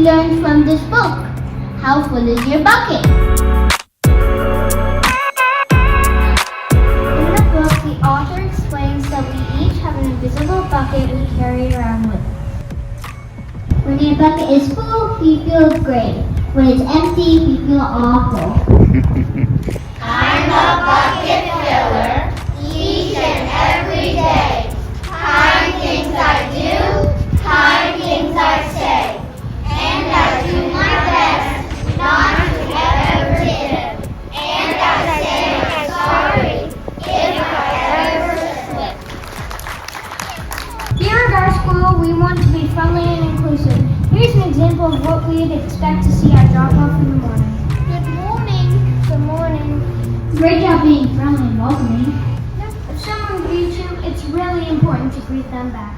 learned from this book? How full is your bucket? In the book, the author explains that we each have an invisible bucket we carry around with us. When your bucket is full, you feel great. When it's empty, you feel awful. I'm a bucket filler each and every day. Kind things I do, kind things I say. And I do my best not to ever give. And I say I'm sorry if I ever slip. Here at our school, we want to be friendly and inclusive. Here's an example of what we'd expect to see at drop-off in the morning. Good morning. Good morning. Great job being friendly and welcoming. If someone greets you, it's really important to greet them back.